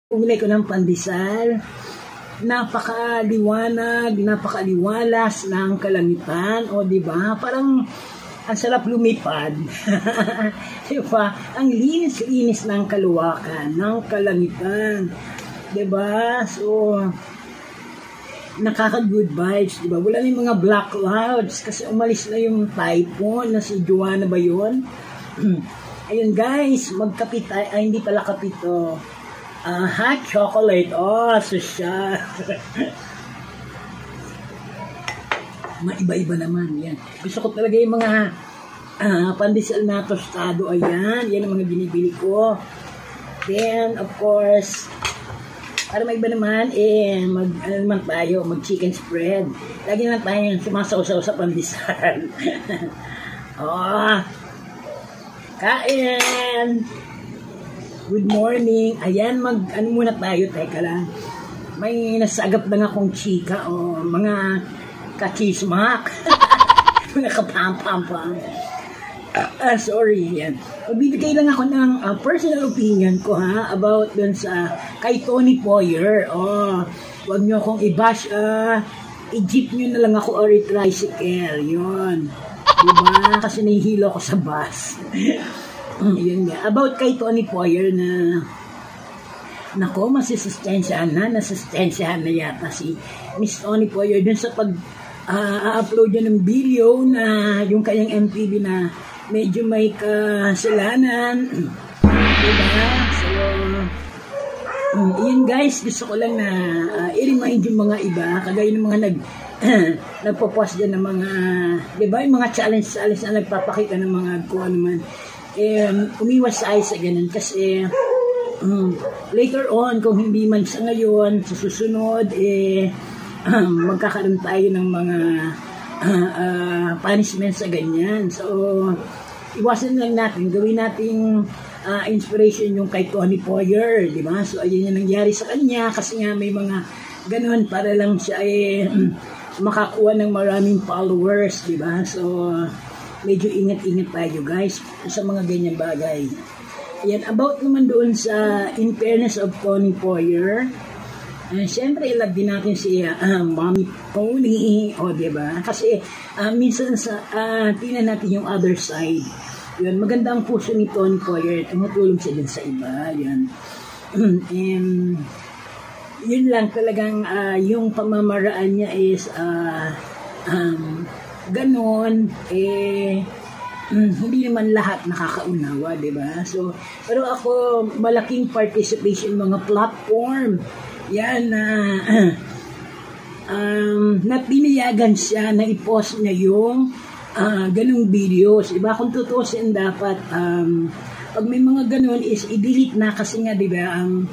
Bumili ko ng pandesal. Napakaliwanag, napakaliwalas ng kalangitan. O, diba? Parang ang sarap lumipad. Diba? Ang linis-linis ng kaluwakan, ng kalangitan. Diba? So, nakaka-good vibes. Diba? Wala na yung mga black clouds kasi umalis na yung typhoon na si Joanna ba yun? Ayun guys, magkapit tayo. Ay, hindi pala kapito. Hot chocolate. Oh, social. Maiba-iba naman. Yan. Gusto ko talaga yung mga pandesal na tostado. Ayan. Yan ang mga binibili ko. Then, of course, para maiba naman, naman tayo, mag-chicken spread. Lagi naman tayo sumasaw-saw sa pandesal. Oh, kain! Good morning. Ayan, ano muna tayo. Teka lang. May nasagap na akong chika o mga kachismak. Mga kapampam. Sorry. Yan. Magbibigay lang ako ng personal opinion ko about dun sa kay Tony Poyer. Huwag nyo akong i-bash. I-jeep nyo na lang ako or i-tricycle. Yun. Diba? Kasi nahihilo ako sa bus. Yun nga. About kay Tony Poyer na nako, nasistensyahan na yata si Miss Tony Poyer dun sa pag-upload niya ng video na yung kanyang MTV na medyo may kasalanan. Diba? So, yun guys, gusto ko lang na i-remind yung mga iba, kagaya ng mga nagpo-post dyan ng mga, diba, yung mga challenge na nagpapakita ng mga kung ano man. Umiwas tayo sa ganun kasi later on, kung hindi man sa ngayon, sa susunod, magkakaroon tayo ng mga punishment sa ganyan. So, iwasan lang natin, gawin natin inspiration yung kay Tony Poyer, di ba? So, ayun yung nangyari sa kanya kasi nga may mga ganun para lang siya makakuha ng maraming followers, di ba? So, medyo ingat-ingat tayo guys sa mga ganyan bagay. Ayan, about naman doon sa in fairness of Tony Poyer, siyempre love din natin si Mommy Tony, o diba? Kasi minsan tingnan natin yung other side. Yun, maganda ang puso ni Tony Poyer, tumutulong siya din sa iba. Yan. And yun lang talagang yung pamamaraan niya is ganon, hindi naman lahat nakakaunawa, diba? So, pero ako, malaking participation mga platform, yan na pinayagan siya na i-post niya yung ganong videos, diba? Kung tutusin dapat, pag may mga ganon is i-delete na kasi nga, diba, ang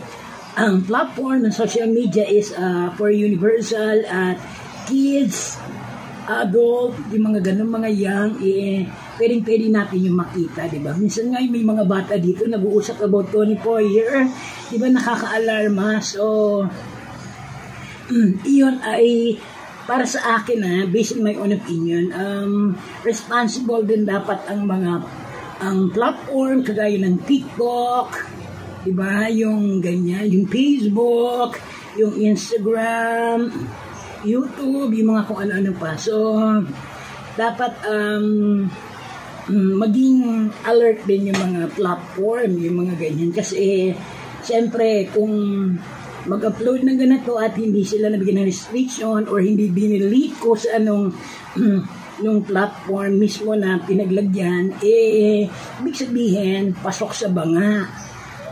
platform ng social media is for universal at kids, adult, yung mga ganun, mga young, pwedeng-pwede natin yung makita, di ba? Minsan nga may mga bata dito nag-uusap about Tony Poyer, di ba, nakaka-alarma. So, iyon ay para sa akin based on my own opinion, responsible din dapat ang platform kagaya ng TikTok, di ba, yung ganyan, yung Facebook, yung Instagram, YouTube, yung mga kung ano-ano pa. So, dapat maging alert din yung mga platform, yung mga ganyan. Kasi, siyempre, kung mag-upload ng ganito at hindi sila nabigyan ng restriction or hindi binelete ko sa nung platform mismo na pinaglagyan, ibig sabihin, pasok sa banga.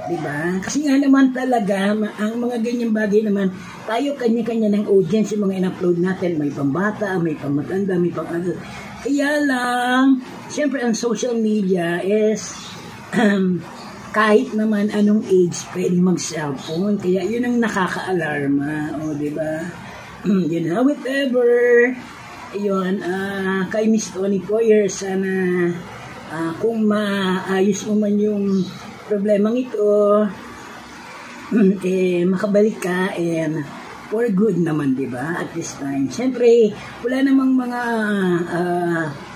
Diba? Kasi nga naman talaga, ang mga ganyang bagay naman, tayo kanya-kanya ng audience yung mga in-upload natin. May pambata, may pangmatanda, may pang-adult. Kaya lang, siyempre ang social media is kahit naman anong age pwedeng mag-cellphone. Kaya yun ang nakaka-alarma. O, diba? Yun, however, yun, kay Miss Tony Poyer, sana kung maayos mo man yung problemang ito, makabalik ka for good naman, di ba? At this time. Siyempre, wala namang mga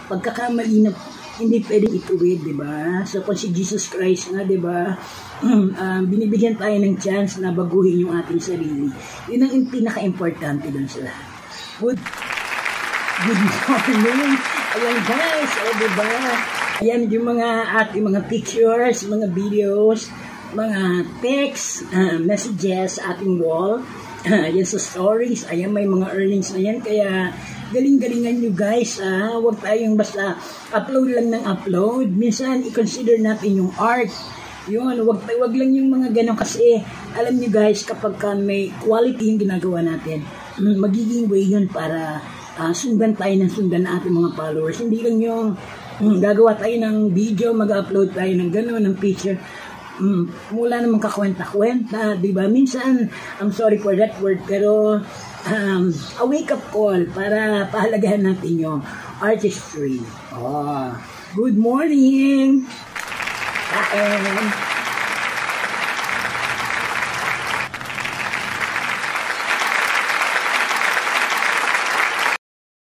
pagkakamali na hindi pwedeng ituwid, di ba? So, kung si Jesus Christ nga, di ba, binibigyan tayo ng chance na baguhin yung ating sarili. Yun ang pinaka-importante dun sa lahat. Good morning. Ayan guys, di ba? Ayan yung mga ating mga pictures, mga videos, mga text, messages sa ating wall. Yan sa stories. Ayan, may mga earnings na yan. Kaya, galing-galingan nyo guys. Huwag tayong basta upload lang ng upload. Minsan, i-consider natin yung art. Yun, wag lang yung mga ganun kasi alam nyo guys, kapag may quality yung ginagawa natin, magiging way yun para sundan tayo ng sundan na ating mga followers. Hindi lang yung gagawa tayo ng video, mag-upload tayo ng gano'n, ng picture. Mula naman kakwenta-kwenta, di ba? Minsan, I'm sorry for that word, pero a wake-up call para pahalagahan natin yung artistry. Good morning!